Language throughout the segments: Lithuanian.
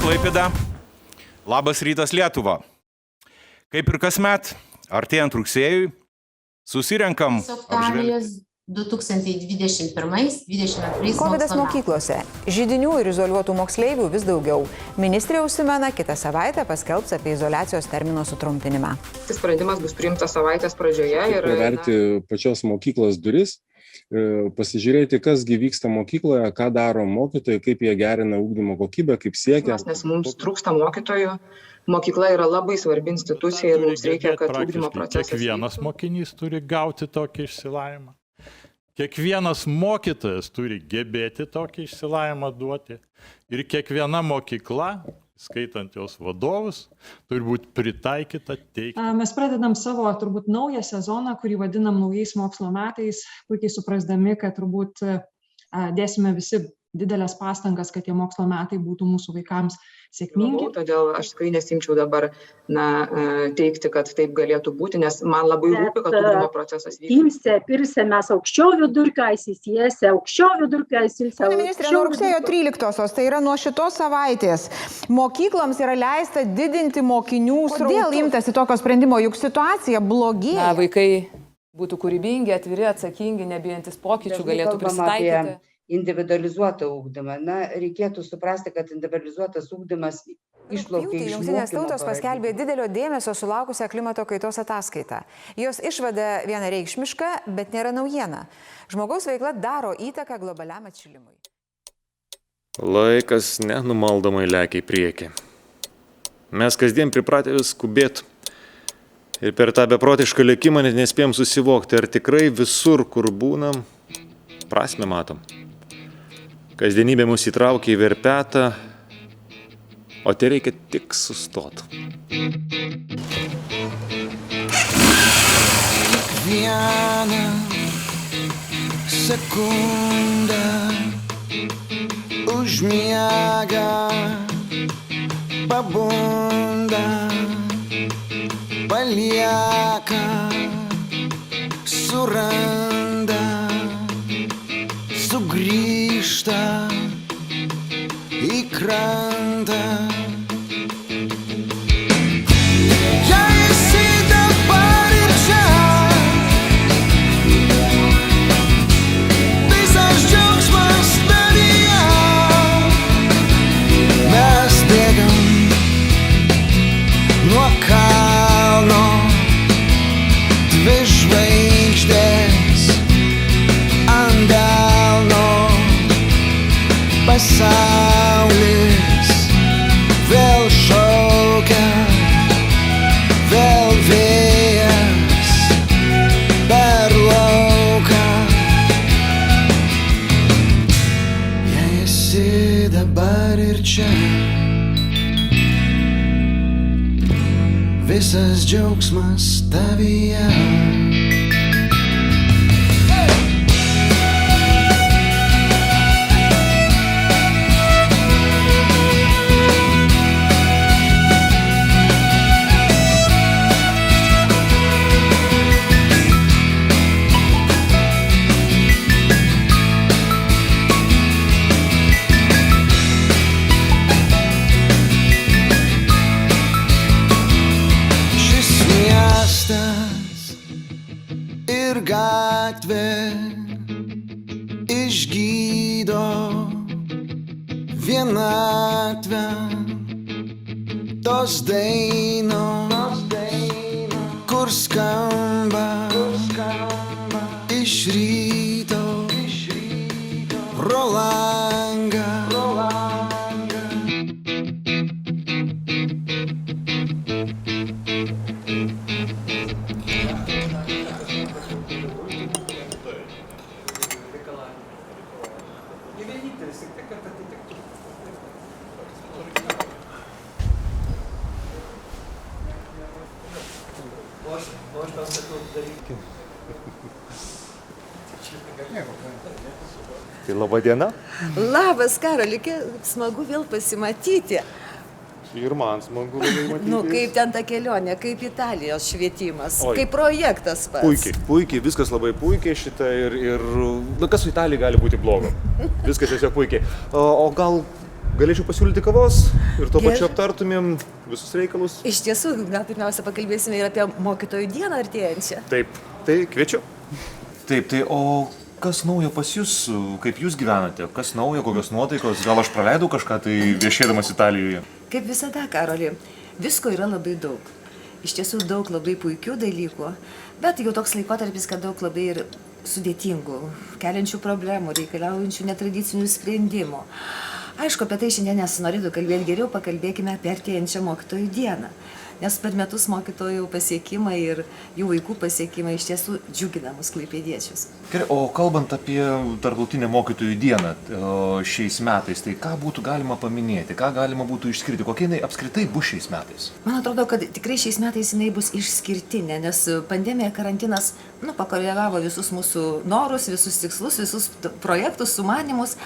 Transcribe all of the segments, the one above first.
Klaipėda. Labas rytas Lietuva. Kaip ir kasmet, artėjant rugsėjui, susirenkam apžvelgti 2021-2022 Kovidas mokyklose. Židinių ir izoliuotų moksleivių vis daugiau. Ministrė užsimena, kitą savaitę paskelbs apie izoliacijos termino sutrumpinimą. Sprendimas bus priimtas savaitės pradžioje. Praverti pačios mokyklos duris, pasižiūrėti, kasgi vyksta mokykloje, ką daro mokytojai, kaip jie gerina ugdymo kokybę, kaip siekia. Nes mums trūksta mokytojų. Mokykla yra labai svarbi institucija ir mums reikia, kad ugdymo procesas. Kiekvienas mokinys turi gauti tokį išsilavinimą. Kiekvienas mokytojas turi gebėti tokį išsilavinimą duoti. Ir kiekviena mokykla, skaitant jos vadovus, turi būti pritaikyta teikti. Mes pradedam savo turbūt naują sezoną, kurį vadinam naujais mokslo metais, puikiai suprasdami, kad turbūt dėsime visi didelės pastangas, kad tie mokslo metai būtų mūsų vaikams sėkmingi. Todėl aš tikrai nesimčiau dabar teikti, kad taip galėtų būti, nes man labai rūpi, kad ugdymo procesas vyktų. Imse, pirse mes aukščiau vidurkio, įsisiese aukščiau vidurkio, įsilse aukščiau. Ministrė, nuo rugsėjo 13-osios, tai yra nuo šitos savaitės, mokykloms yra leista didinti mokinių srautus. Kodėl imtasi tokio sprendimo, juk situacija blogėja? Vaikai būtų kūrybingi, atviri, atsakingi, nebijantis pokyčių, galėtų prisitaikyti. Individualizuotą ugdymą. Reikėtų suprasti, kad individualizuotas ugdymas išplaukia iš Jungtinės tautos paskelbė didelio dėmesio sulaukusią klimato kaitos ataskaitą. Jos išvada vienareikšmiška, bet nėra naujiena. Žmogaus veikla daro įtaką globaliam atšilimui. Laikas nenumaldomai lekia į priekį. Mes kasdien pripratę vis skubėti. Ir per tą beprotišką lėkimą net nespėjom susivokti, ar tikrai visur, kur būnam, prasmę matom. Kasdienybė mus įtraukia į verpetą, o tai reikia tik sustot. Kiekvieną sekundę užmiega, pabunda, palieka, suranda, sugrįžta į krantą. Jei esi dabar ir čia, visas džiaugsmas tavyje. Mes bėgam nuo kalno, dvi žvaigždės ant delno. Pasaulis vėl šaukia, vėl vėjas per lauką. Jei esi dabar ir čia, visas džiaugsmas tavyje. Gatvė išgydo vienatvę, tos dainos, kur skamba iš ryto pro langą. Tai laba diena. Labas, Karoli, smagu vėl pasimatyti. Ir man smagu labai matyti. Kaip ten ta kelionė, kaip Italijos švietimas, kaip projektas pats. Puikiai, puikiai, viskas labai puikiai šitą ir kas su Italija gali būti blogo? Viskas tiesiog puikiai. O gal galėčiau pasiūlyti kavos ir tuo pačiu aptartumėm visus reikalus. Iš tiesų, gal pirmiausia pakalbėsime ir apie mokytojų dieną artėjančią. Taip, tai kviečiu. Taip, tai o kas naujo pas jūs, kaip jūs gyvenate, kas naujo, kokios nuotaikos, gal aš praleidau kažką tai viešėdamas Italijoje? Kaip visada, Karoli, visko yra labai daug. Iš tiesų daug labai puikių dalykų, bet jau toks laikotarpis, kad daug labai ir sudėtingų, keliančių problemų, reikalaujančių netradicinių sprendimų. Aišku, apie tai šiandien nesinorėtų kalbėti, geriau pakalbėkime apie artėjančią mokytojų dieną. Nes per metus mokytojų pasiekimai ir jų vaikų pasiekimai iš tiesų džiugina mus klaipėdiečius. Gerai, o kalbant apie tarptautinę mokytojų dieną šiais metais, tai ką būtų galima paminėti, ką galima būtų išskirti, kokia jinai apskritai bus šiais metais? Man atrodo, kad tikrai šiais metais jinai bus išskirtinė, nes pandemija, karantinas, pakoregavo visus mūsų norus, visus tikslus, visus projektus, sumanymus,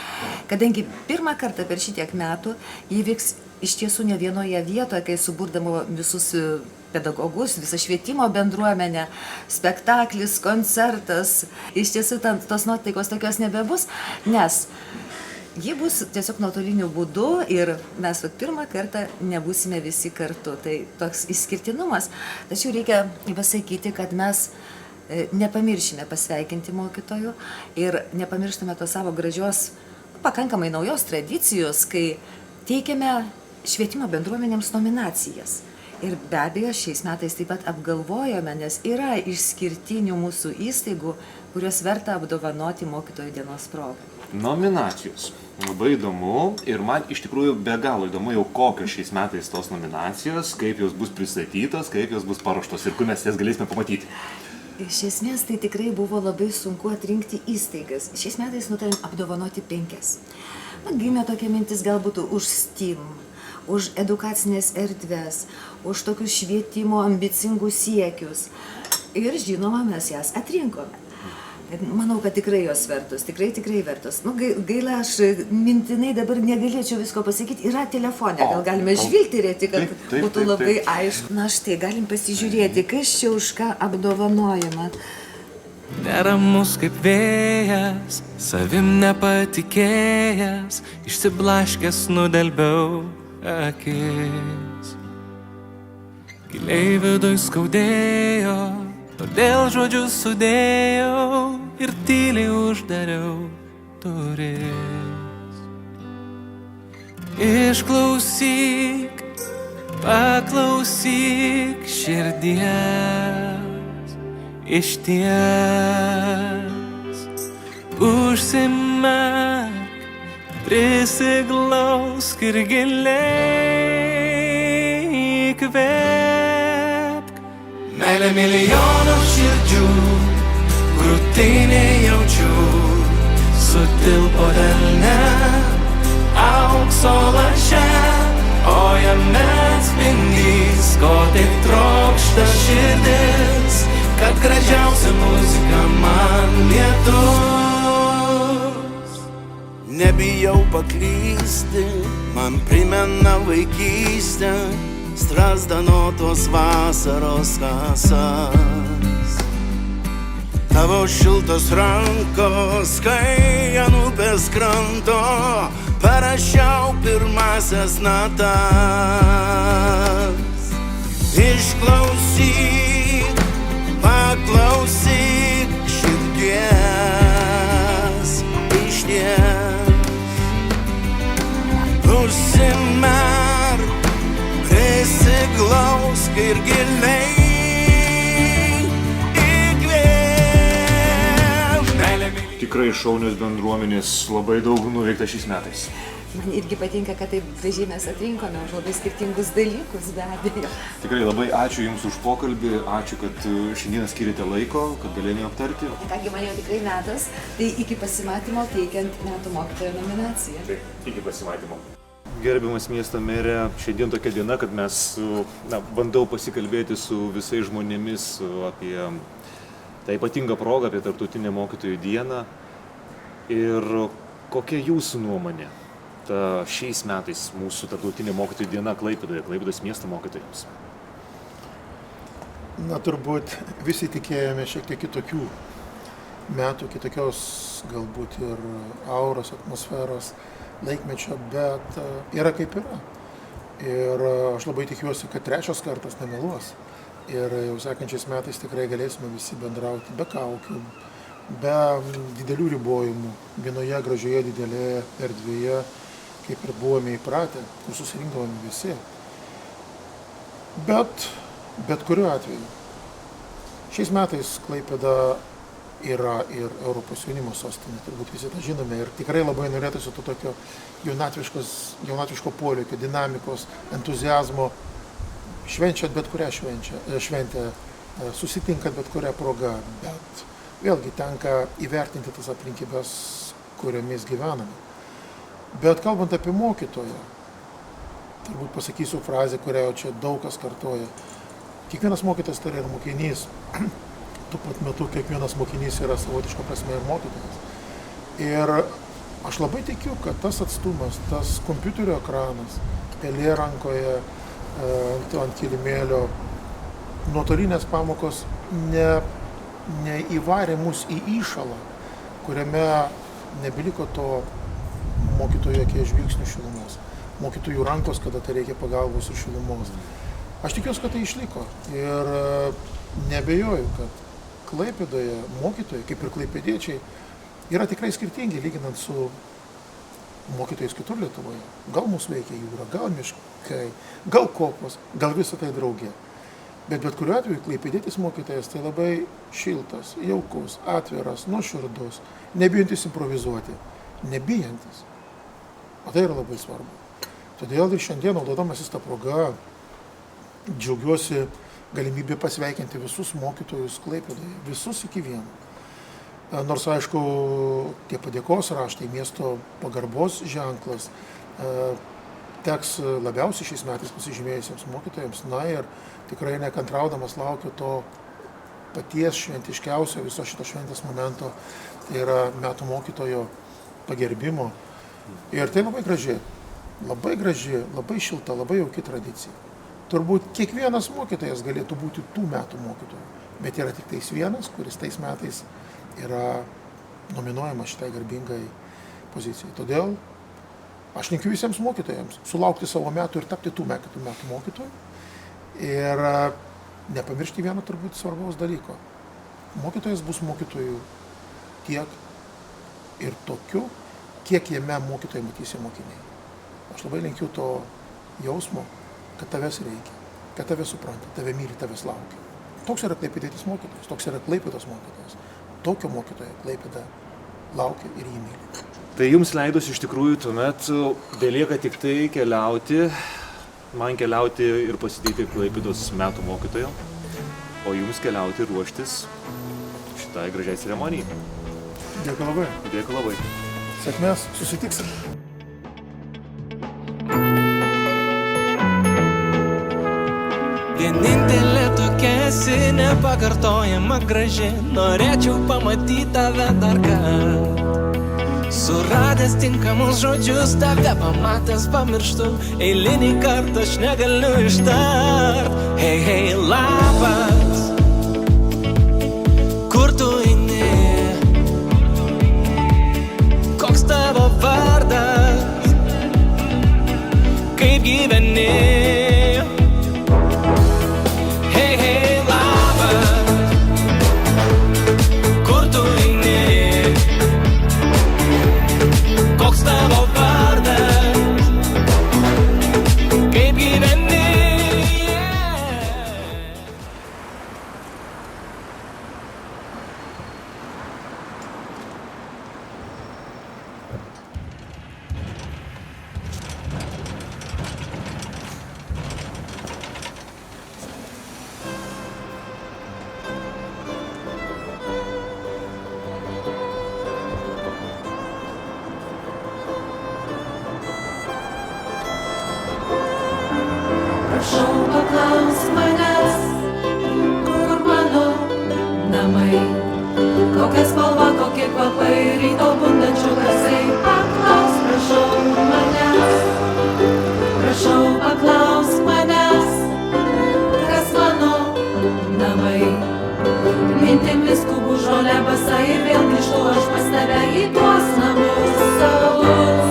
kadangi pirmą kartą per šitiek metų jį vyks iš tiesų ne vienoje vietoje, kai suburdamo visus pedagogus, visą švietimo bendruomenę, spektaklis, koncertas, iš tiesų tos nuotaikos tokios nebebus, nes ji bus tiesiog nuotoliniu būdu ir mes pirmą kartą nebūsime visi kartu. Tai toks išskirtinumas, tačiau reikia pasakyti, kad mes nepamiršime pasveikinti mokytojų ir nepamirštame to savo gražios, pakankamai naujos tradicijos, kai teikiame švietimo bendruomenėms nominacijas. Ir be abejo, šiais metais taip pat apgalvojome, nes yra išskirtinių mūsų įstaigų, kurios verta apdovanoti mokytojų dienos progą. Nominacijos. Labai įdomu ir man iš tikrųjų be galo įdomu jau kokios šiais metais tos nominacijos, kaip jos bus pristatytos, kaip jos bus paruoštos ir kur mes jas galėsime pamatyti. Iš esmės tai tikrai buvo labai sunku atrinkti įstaigas. Šiais metais nutarėm apdovanoti 5. Gimė tokia mintis galbūt už STEAM, už edukacinės erdves, už tokius švietimo ambicingus siekius. Ir žinoma, mes jas atrinkome. Manau, kad tikrai jos vertos, tikrai vertos. Gaila, aš mintinai dabar negalėčiau visko pasakyti. Yra telefonė, gal galime žvilgterėti, kad būtų labai aišku. Na štai, galim pasižiūrėti, kas čia už ką apdovanojama. Neramus kaip vėjas, savim nepatikėjęs, išsiblaškęs nudelbiau akis. Giliai viduj skaudėjo, todėl žodžius sudėjau ir tyliai uždariau duris. Išklausyk, paklausyk širdies, išties, užsimerk, prisiglausk ir giliai įkvėpk. Meilė milijonų širdžių, krūtinė jaučiu, sutilpo delne, aukso laše, o jame atspindys, ko taip trokšta širdis, kad gražiausia muzika man lietus. Nebijau paklysti, man primena vaikystę, Strazdanotos vasaros kasas. Tavo šiltos rankos, kai ant upės kranto parašiau pirmasias natas. Išklausyk, paklausyk širdies, išties, užsimerk, prisiglausk ir giliai įkvėpk. Tikrai šaunios bendruomenės, labai daug nuveikta šiais metais. Man irgi patinka, kad taip gražiai mes atrinkome už labai skirtingus dalykus, be abejo. Tikrai labai ačiū Jums už pokalbį, ačiū, kad šiandieną skirėte laiko, kad galėjome aptarti. Kągi, man jau tikrai metas, tai iki pasimatymo teikiant metų mokytojo nominaciją. Taip, iki pasimatymo. Gerbiamas miesto merė, šiandien tokia diena, kad mes bandau pasikalbėti su visais žmonėmis apie tą ypatingą progą, apie tarptautinę mokytojų dieną. Ir kokia jūsų nuomonė šiais metais mūsų tarptautinė mokytojų diena Klaipėdoje, Klaipėdos miesto mokytojams? Na, turbūt visi tikėjome šiek tiek kitokių metų, kitokios galbūt ir auros, atmosferos, laikmečio, bet yra kaip yra. Ir aš labai tikiuosi, kad trečias kartas nemeluos. Ir jau sekančiais metais tikrai galėsime visi bendrauti be kaukių, be didelių ribojimų, vienoje gražioje didelėje erdvėje, kaip ir buvome įpratę, kur susirinkdavome visi. Bet kuriuo atveju. Šiais metais Klaipėda yra ir Europos jaunimo sostinė, turbūt visi tą žinome, ir tikrai labai norėtųsi to tokio jaunatviško polėkio, dinamikos, entuziazmo, švenčiat bet kurią šventę, susitinkant bet kurią progą, bet vėlgi tenka įvertinti tas aplinkybės, kuriomis gyvename. Bet kalbant apie mokytoją, turbūt pasakysiu frazę, kurią jau čia daug kas kartoja. Kiekvienas mokytojas tai yra mokinys, tuo pat metu kiekvienas mokinys yra savotiška prasme ir mokytojas. Ir aš labai tikiu, kad tas atstumas, tas kompiuterio ekranas, pelė rankoje, ant kilimėlio, nuotolinės pamokos neįvarė mus į įšalą, kuriame nebeliko to mokytojo akies žvilgsnių šilumos, mokytojų rankos, kada tai reikia pagalbos ir šilumos. Aš tikiuosi, kad tai išliko ir neabejoju, kad Klaipėdoje mokytojai, kaip ir klaipėdiečiai, yra tikrai skirtingi, lyginant su mokytojais kitur Lietuvoje. Gal mūsų veikia jūra, gal miškai, gal kopos, gal visą tai draugė. Bet kuriuo atveju klaipėdietis mokytojas tai labai šiltas, jaukus, atviras, nuoširdus, nebijantis improvizuoti, nebijantis. O tai yra labai svarbu. Todėl ir šiandien, naudodamasis tą progą, džiaugiuosi galimybę pasveikinti visus mokytojus Klaipėdoje, visus iki vieno. Nors, aišku, tie padėkos raštai, miesto pagarbos ženklas teks labiausiai šiais metais pasižymėjusiems mokytojams. Na ir tikrai nekantraudamas laukiu to paties šventiškiausio viso šito šventės momento, tai yra metų mokytojo pagerbimo. Ir tai labai graži, labai šilta, labai jauki tradicija. Turbūt kiekvienas mokytojas galėtų būti tų metų mokytojų, bet yra tik tais vienas, kuris tais metais yra nominuojamas šitai garbingai pozicijai. Todėl aš linkiu visiems mokytojams sulaukti savo metų ir tapti tų metų mokytojų. Ir nepamiršti vieno turbūt svarbaus dalyko. Mokytojas bus mokytojų tiek ir tokiu, kiek jame mokytojai matys mokiniai. Aš labai linkiu to jausmo, kad tavęs reikia, kad tave supranta, tave myli, tavęs laukia. Toks yra klaipėdietis mokytojas, toks yra Klaipėdos mokytojas. Tokio mokytojo Klaipėda laukia ir jį myli. Tai jums leidus iš tikrųjų tuomet belieka tik tai keliauti, man keliauti ir pasidėti Klaipėdos metų mokytojo, o jums keliauti ir ruoštis šitai gražiai ceremonijai. Dėkui labai. Dėkui labai. Sėkmės, susitiksim. Vienintelė tokia esi nepakartojama graži, norėčiau pamatyti tave dar kartą. Suradęs tinkamus žodžius, tave pamatęs pamirštu, eilinį kartą aš negaliu ištart. Hei, hei, labas, kur tu eini, koks tavo vardas, kaip gyveni. Prašau, paklausk manęs, kur mano namai, kokia spalva, kokie kvapai, ryto bundančių garsai. Paklausk, prašau manęs, prašau, paklausk manęs, kas mano namai. Mintimis skubu žolę basą ir vėl grįžtu aš pas tave į tuos namus savus.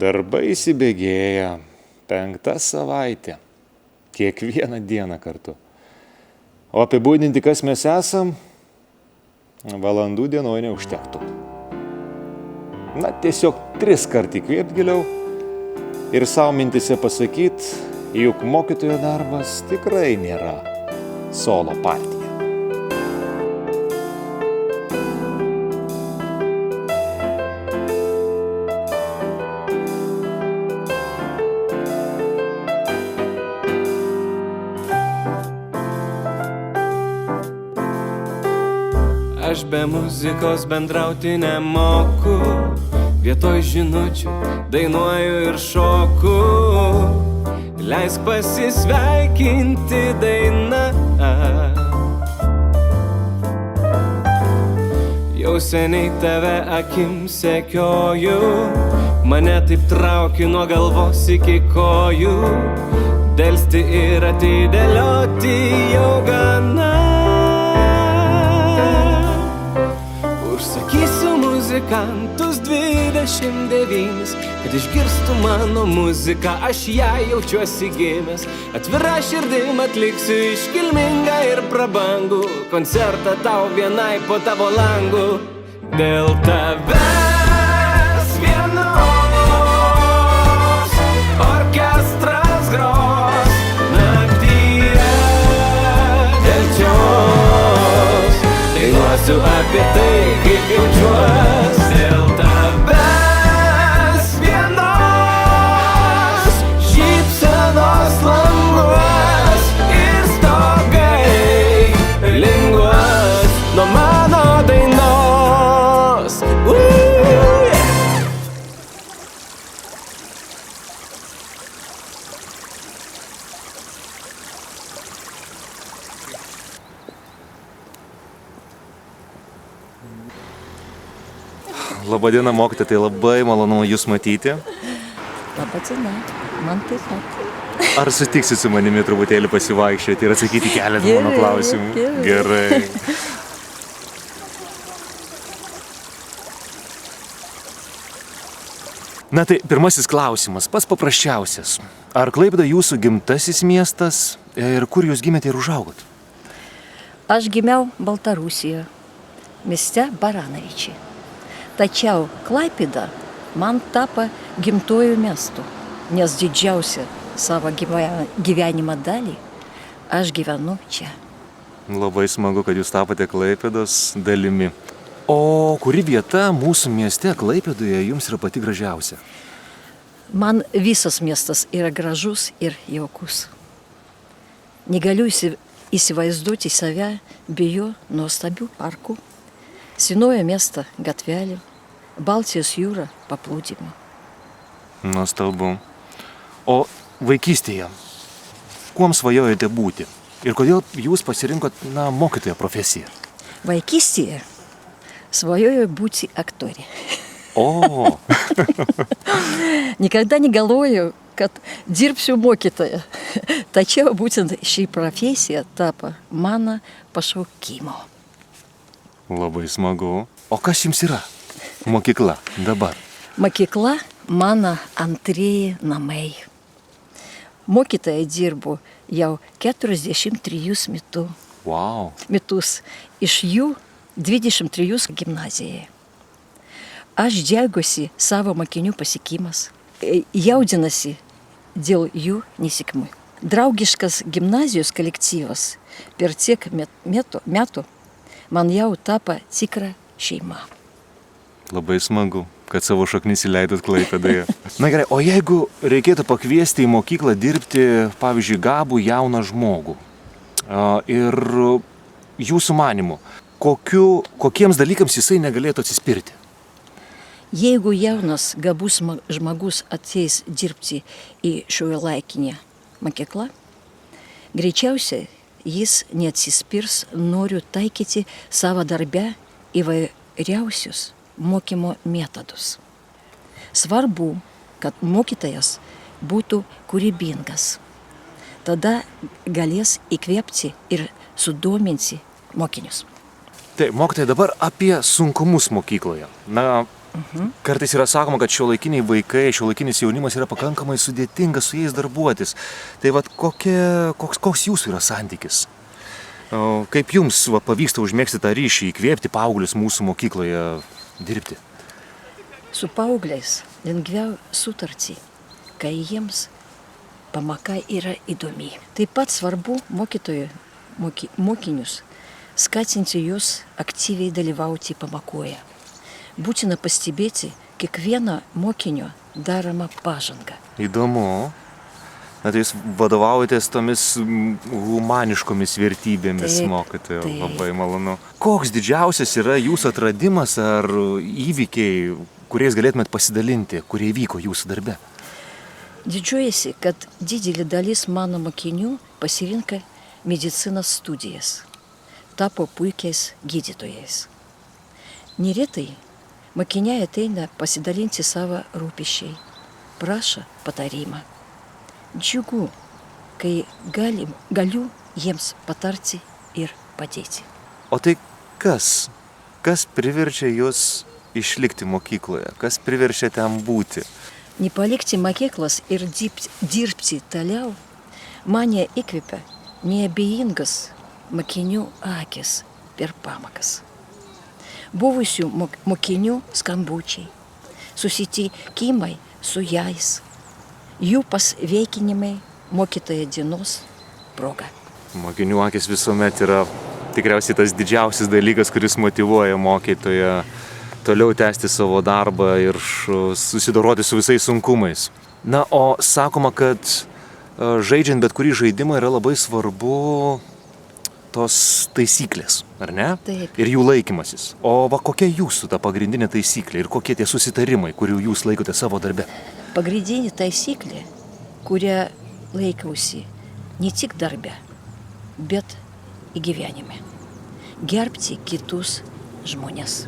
Darbai įsibėgėja. 5 savaitė. Kiekvieną dieną kartu. O apibūdinti, kas mes esam, valandų dienoje neužtektų. Na, tiesiog 3 kartų įkvėpt giliau ir savo mintise pasakyt, juk mokytojo darbas tikrai nėra solo partija. Aš be muzikos bendrauti nemoku, vietoj žinučių dainuoju ir šoku. Leisk pasisveikinti daina. Jau seniai tave akim sekioju, mane taip trauki nuo galvos iki kojų. Delsti ir atidėlioti jau gana. Užsakysiu muzikantus 29, kad išgirstų mano muziką, aš ją jaučiuosi gimęs. Atvira širdim atliksiu iškilmingą ir prabangų koncertą tau vienai po tavo langų. Dėl tavęs vienos orkestras gros naktyje delčios. Dainuosiu apie tai, kaip jaučiuos. Dėl tavęs vienos šypsenos languos ir stogai linguos nuo mano dainos. Labadiena, mokytoja, tai labai malonu jūs matyti. Labadiena, man taip pat. Ar sutiksit su manimi truputėlį pasivaikščioti ir atsakyti keletą mano klausimų? Gerai. Na tai pirmasis klausimas, pats paprasčiausias. Ar Klaipėda jūsų gimtasis miestas ir kur jūs gimėte ir užaugot? Aš gimiau Baltarusijoje, mieste Baranovičiai. Tačiau Klaipėda man tapo gimtojų miestu, nes didžiausią savo gyvenimo dalį aš gyvenu čia. Labai smagu, kad jūs tapote Klaipėdos dalimi. O kuri vieta mūsų mieste Klaipėdoje jums yra pati gražiausia? Man visas miestas yra gražus ir jaukus. Negaliu įsivaizduoti save be jo nuostabių parkų, senojo miesto gatvelė, Baltijos jūra paplūdimio. Nuostabu. O vaikystėje, kuom svajojate būti? Ir kodėl jūs pasirinkot, mokytojo profesiją? Vaikystėje svajojau būti aktorė. O! Никогда не galvojau, kad dirbsiu mokytoja. Tačiau būtent ši profesija tapo mano pašaukimo. Labai smagu. O kas jums yra mokykla dabar? Mokykla mano antrieji namai. Mokytoja dirbu jau 43 metus. Iš jų 23 gimnazijoje. Aš džiaugiuosi savo mokinių pasiekimas, jaudinasi dėl jų nesėkmių. Draugiškas gimnazijos kolektyvas per tiek metų man jau tapo tikra šeima. Labai smagu, kad savo šaknis įleidot Klaipėdoje. Na gerai, o jeigu reikėtų pakviesti į mokyklą dirbti, pavyzdžiui, gabų jauną žmogų ir jūsų manymu, kokiems dalykams jisai negalėtų atsispirti? Jeigu jaunas gabus žmogus ateis dirbti į šiuolaikinę mokyklą, greičiausiai jis neatsispirs noriu taikyti savo darbe įvairiausius mokymo metodus. Svarbu, kad mokytojas būtų kūrybingas. Tada galės įkvėpti ir sudominti mokinius. Tai, mokytojai, dabar apie sunkumus mokykloje. Kartais yra sakoma, kad šiuolaikiniai vaikai, šiuolaikinis jaunimas yra pakankamai sudėtinga su jais darbuotis. Tai vat koks jūsų yra santykis? Kaip jums pavyksta užmėgsti tą ryšį, įkvėpti paauglius mūsų mokykloje dirbti? Su paaugliais lengviau sutarti, kai jiems pamoka yra įdomi. Taip pat svarbu mokinius skatinti juos aktyviai dalyvauti pamokoje. Būtina pastebėti kiekvieno mokinio daromą pažangą. Įdomu. Na, tai jūs vadovaujatės tomis humaniškomis vertybėmis, mokytojo. Labai malonu. Koks didžiausias yra jūsų atradimas ar įvykiai, kuriais galėtumėt pasidalinti, kurie įvyko jūsų darbe? Didžiuojasi, kad didelė dalis mano mokinių pasirinka medicinos studijas, tapo puikiais gydytojais. Neretai mokiniai ateina pasidalinti savo rūpesčiai, prašo patarimą. Džiugu, kai galiu jiems patarti ir padėti. O tai kas priverčia jūs išlikti mokykloje? Kas priverčia ten būti? Nepalikti mokyklos ir dirbti toliau mane įkvepia neabejingas mokinių akis per pamokas. Buvusių mokinių skambučiai, susitikimai su jais, jų pasveikinimai mokytojo dienos proga. Mokinių akis visuomet yra tikriausiai tas didžiausias dalykas, kuris motyvuoja mokytoją toliau tęsti savo darbą ir susidoroti su visais sunkumais. Na, o sakoma, kad žaidžiant bet kurį žaidimą yra labai svarbu tos taisyklės, ar ne? Taip. Ir jų laikymasis. O kokia jūsų ta pagrindinė taisyklė ir kokie tie susitarimai, kurių jūs laikote savo darbe? Pagrindinė taisyklė, kurią laikausi ne tik darbe, bet į gyvenime. Gerbti kitus žmonės.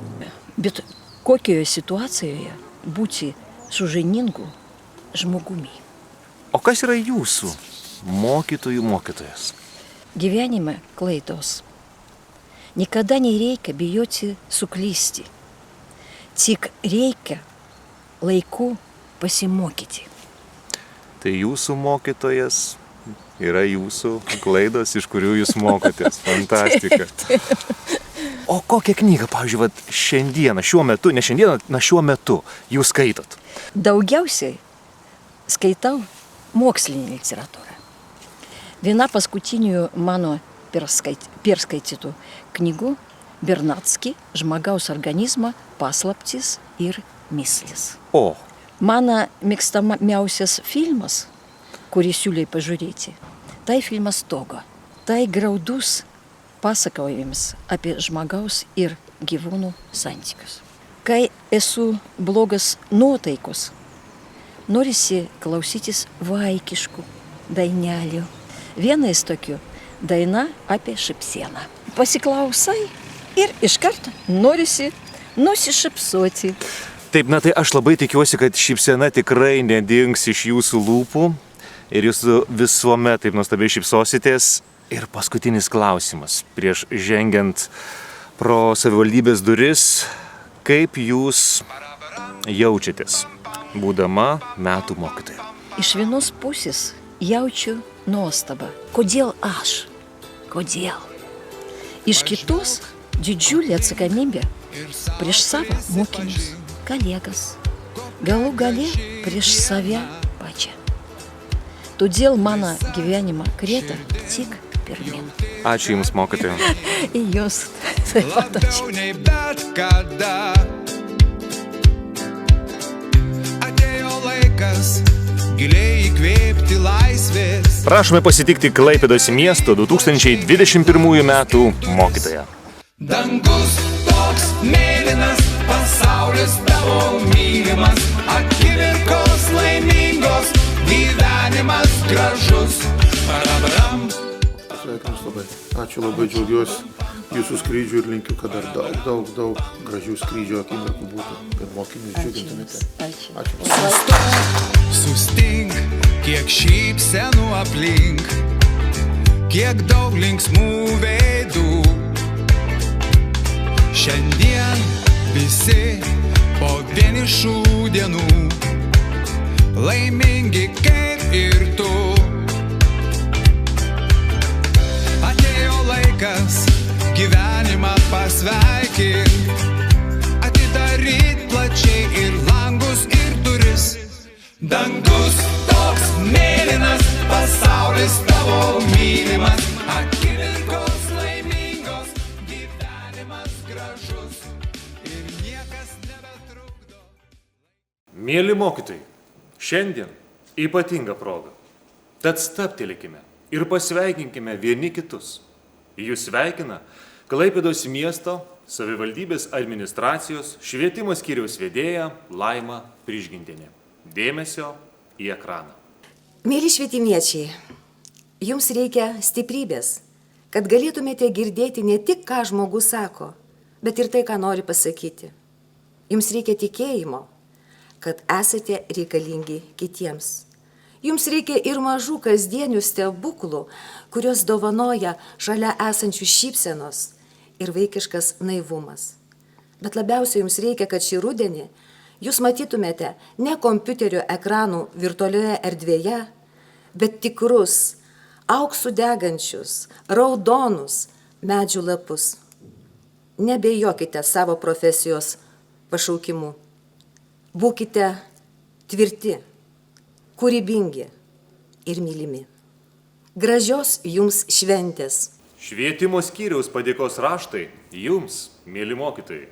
Bet kokioje situacijoje būti sužainingu žmogumi. O kas yra jūsų mokytojų mokytojas? Gyvenime klaidos. Niekada nereikia bijoti suklysti. Tik reikia laiku pasimokyti. Tai jūsų mokytojas yra jūsų klaidos, iš kurių jūs mokotės. Fantastika. O kokią knygą, pavyzdžiui, šiandieną, šiuo metu, ne šiandieną, šiuo metu jūs skaitot? Daugiausiai skaitau mokslinį literatūrą. Viena paskutinių mano perskaitytų knygų Bernatski «Žmogaus organizmo paslaptys ir myslės». O. Mano mėgstamiausias filmas, kurį siūlė pažiūrėti, tai filmas Togo. Tai graudus pasakojimas apie žmogaus ir gyvūnų santykius. Kai esu blogas nuotaikos, norisi klausytis vaikiškų dainelių. Viena iš tokių daina apie šypseną. Pasiklausai ir iš karto norisi nusišypsoti. Taip, na tai aš labai tikiuosi, kad šypsena tikrai nedings iš jūsų lūpų ir jūs visuomet taip nuostabiai šypsositės. Ir paskutinis klausimas. Prieš žengiant pro savivaldybės duris, kaip jūs jaučiatės, būdama metų mokytoja? Iš vienos pusės jaučiu nuostabą. Kodėl aš? Kodėl? Iš kitos didžiulė atsakomybė prieš savo mokinius, kolegas, galų gale prieš save pačią. Todėl mano gyvenimą krėta tik pirmyn. Ačiū Jums, mokytoja. Į Jūs taip pat ačiū. Atėjo laikas giliai įkvėpti laisvės. Prašome pasitikti Klaipėdos miesto 2021 metų mokytoją. Dangus toks mėlynas, pasaulis tavo mylimas, akimirkos laimingos, gyvenimas gražus. Parabaram. Sveikinu labai. Ačiū, labai džiaugiuosi jūsų skrydžių ir linkiu, kad dar daug gražių skrydžio akimirkų būtų, kad mokinius džiugintumėte. Ačiū. Sustink, kiek šypsenų aplink, kiek daug linksmų veidų. Šiandien visi po vienišų dienų, laimingi kaip ir tu. Atėjo laikas gyvenimą pasveikint, atidaryt plačiai ir langus, ir duris. Dangus toks mėlynas, pasaulis tavo mylimas, akimirkos laimingos, gyvenimas gražus ir niekas nebetrukdo. Mėly mokytojai, šiandien ypatinga proga. Tad stabtelėkime ir pasveikinkime vieni kitus. Jūs sveikina Klaipėdos miesto savivaldybės administracijos švietimo skyriaus vedėja Laima Prižgintienė. Dėmesio į ekraną. Mėly švietimiečiai, jums reikia stiprybės, kad galėtumėte girdėti ne tik, ką žmogus sako, bet ir tai, ką nori pasakyti. Jums reikia tikėjimo, kad esate reikalingi kitiems. Jums reikia ir mažų kasdienių stebuklų, kurios dovanoja šalia esančių šypsenos ir vaikiškas naivumas. Bet labiausiai jums reikia, kad šį rudenį jūs matytumėte ne kompiuterio ekranų virtualioje erdvėje, bet tikrus, auksų degančius, raudonus medžių lapus. Nebejokite savo profesijos pašaukimu. Būkite tvirti, kūrybingi ir mylimi. Gražios jums šventės. Švietimo skyriaus padėkos raštai jums, mėly mokytojai.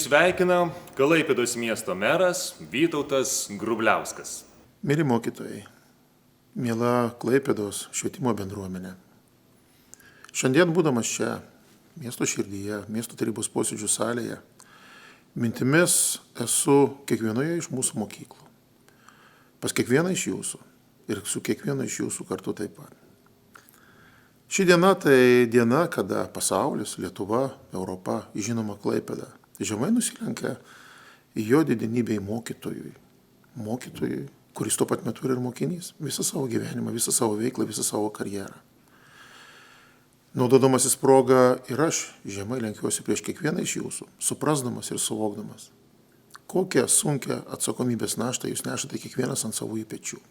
Sveikina Klaipėdos miesto meras Vytautas Grubliauskas. Mėly mokytojai, mėla Klaipėdos švietimo bendruomenė. Šiandien būdamas čia, miesto širdyje, miesto tarybos posėdžių salėje, mintimis esu kiekvienoje iš mūsų mokyklų. Pas kiekvieną iš jūsų ir su kiekvienu iš jūsų kartu taip pat. Ši diena tai diena, kada pasaulis, Lietuva, Europa, žinoma Klaipėda, žemai nusilenkia į jo didenybei mokytojui, kuris tuo pat metu yra ir mokinys, visą savo gyvenimą, visą savo veiklą, visą savo karjerą. Naudodamasis progą ir aš žemai lenkiuosi prieš kiekvieną iš jūsų, suprasdamas ir suvokdamas, kokią sunkią atsakomybės naštą jūs nešate kiekvienas ant savųjų pečių.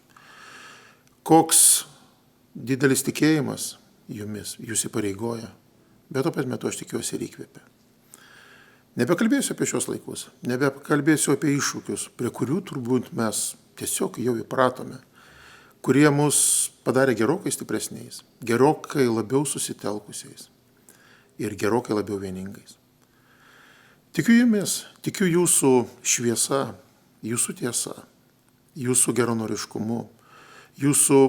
Koks didelis tikėjimas jumis jūs įpareigoja, bet tuo pat metu aš tikiuosi ir įkvėpia. Nebekalbėsiu apie šios laikus, nebekalbėsiu apie iššūkius, prie kurių turbūt mes tiesiog jau įpratome, kurie mus padarė gerokai stipresniais, gerokai labiau susitelkusiais ir gerokai labiau vieningais. Tikiu jumis, tikiu jūsų šviesa, jūsų tiesa, jūsų geranoriškumu, jūsų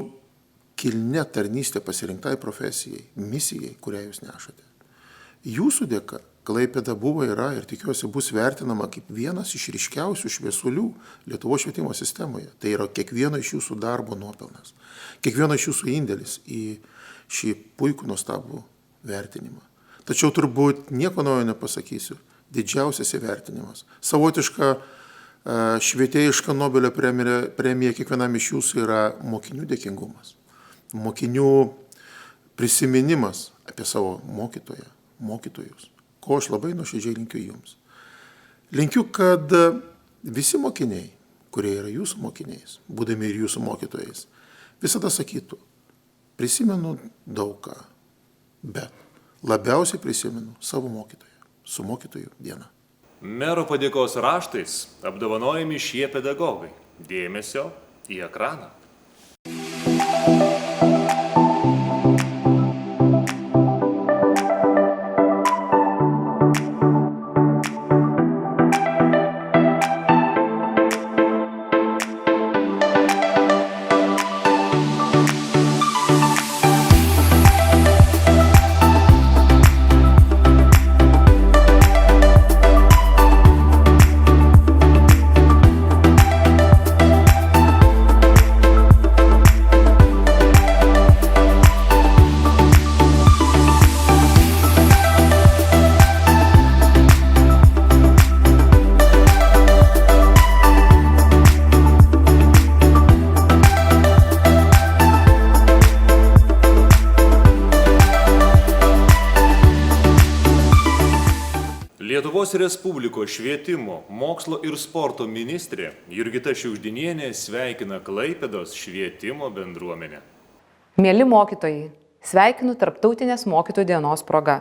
kilne tarnystė pasirinktai profesijai, misijai, kurią jūs nešate. Jūsų dėka Klaipėda buvo, yra ir tikiuosi bus vertinama kaip vienas iš ryškiausių šviesulių Lietuvos švietimo sistemoje. Tai yra kiekvieno iš jūsų darbo nuopelnas, kiekvieno iš jūsų indėlis į šį puikų nuostabų vertinimą. Tačiau turbūt nieko naujo nepasakysiu. Didžiausias įvertinimas. Savotiška švietėjiška Nobelio premija kiekvienam iš jūsų yra mokinių dėkingumas. Mokinių prisiminimas apie savo mokytojus. Ko aš labai nuoširdžiai linkiu jums. Linkiu, kad visi mokiniai, kurie yra jūsų mokiniais, būdami ir jūsų mokytojais, visada sakytų, prisimenu daug ką, bet labiausiai prisimenu savo mokytoją, su mokytojų diena. Mero padėkos raštais apdovanojami šie pedagogai. Dėmesio į ekraną. Lietuvos Respublikos švietimo, mokslo ir sporto ministrė Jurgita Šiugždinienė sveikina Klaipėdos švietimo bendruomenę. Mieli mokytojai, sveikinu Tarptautinės mokytojų dienos proga.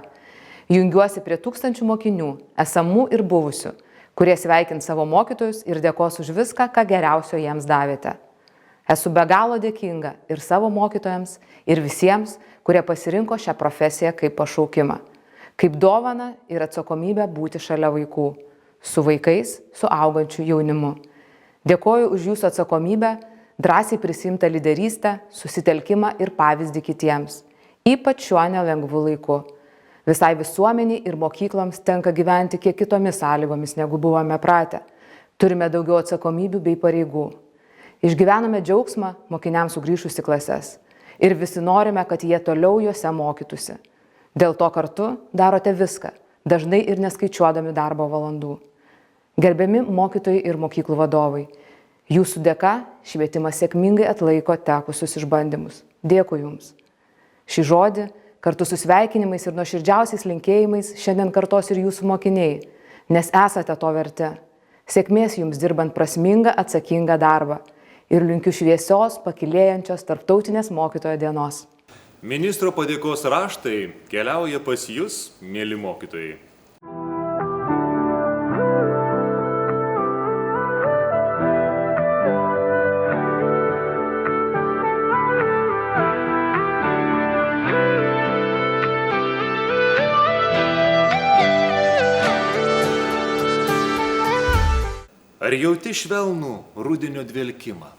Jungiuosi prie tūkstančių mokinių, esamų ir buvusių, kurie sveikins savo mokytojus ir dėkos už viską, ką geriausio jiems davėte. Esu be galo dėkinga ir savo mokytojams, ir visiems, kurie pasirinko šią profesiją kaip pašaukimą. Kaip dovana ir atsakomybė būti šalia vaikų, su vaikais, su augančiu jaunimu. Dėkoju už jūsų atsakomybę, drąsiai prisimtą lyderystę, susitelkimą ir pavyzdį kitiems, ypač šiuo nelengvu laiku. Visai visuomeniai ir mokykloms tenka gyventi kiek kitomis sąlygomis, negu buvome pratę. Turime daugiau atsakomybių bei pareigų. Išgyvenome džiaugsmą mokiniams sugrįžus į klases ir visi norime, kad jie toliau juose mokytųsi. Dėl to kartu darote viską, dažnai ir neskaičiuodami darbo valandų. Gerbiami mokytojai ir mokyklų vadovai, jūsų dėka švietimas sėkmingai atlaiko tekusius išbandymus. Dėkui jums. Šį žodį, kartu su sveikinimais ir nuoširdžiausiais linkėjimais, šiandien kartos ir jūsų mokiniai, nes esate to verti. Sėkmės jums dirbant prasmingą, atsakingą darbą ir linkiu šviesios, pakilėjančios Tarptautinės mokytojo dienos. Ministro padėkos raštai keliauja pas jūs, mėly mokytojai. Ar jauti švelnų rudenio dvelkimą?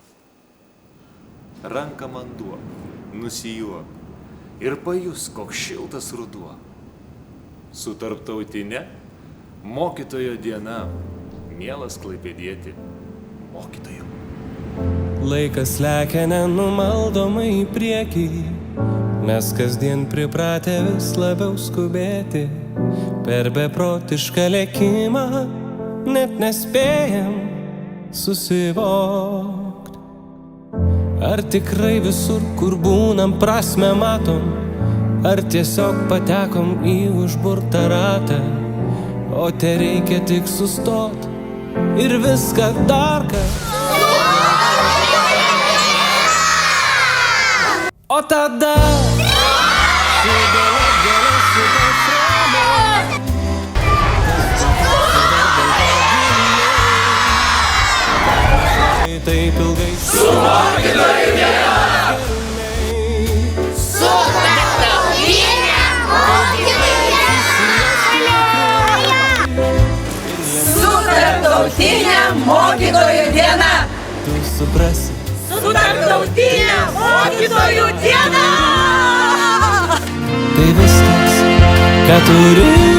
Ranką man duok, nusijuok. Ir pajus, koks šiltas ruduo. Su Tarptautinė mokytojo diena, mielas klaipėdieti mokytojų. Laikas lekia nenumaldomai į priekį, mes kasdien pripratę vis labiau skubėti. Per beprotišką lėkimą net nespėjam susivokti. Ar tikrai visur, kur būnam, prasmę matom, ar tiesiog patekom į užburtą ratą, o te reikia tik sustot ir viską dar kartą. O tada taip ilgai su mokytojų diena. Su Tarptautinė mokytojų diena. Su Tarptautinė mokytojų diena. Tu suprasi. Su Tarptautinė mokytojų diena. Tai viskas, ką turiu.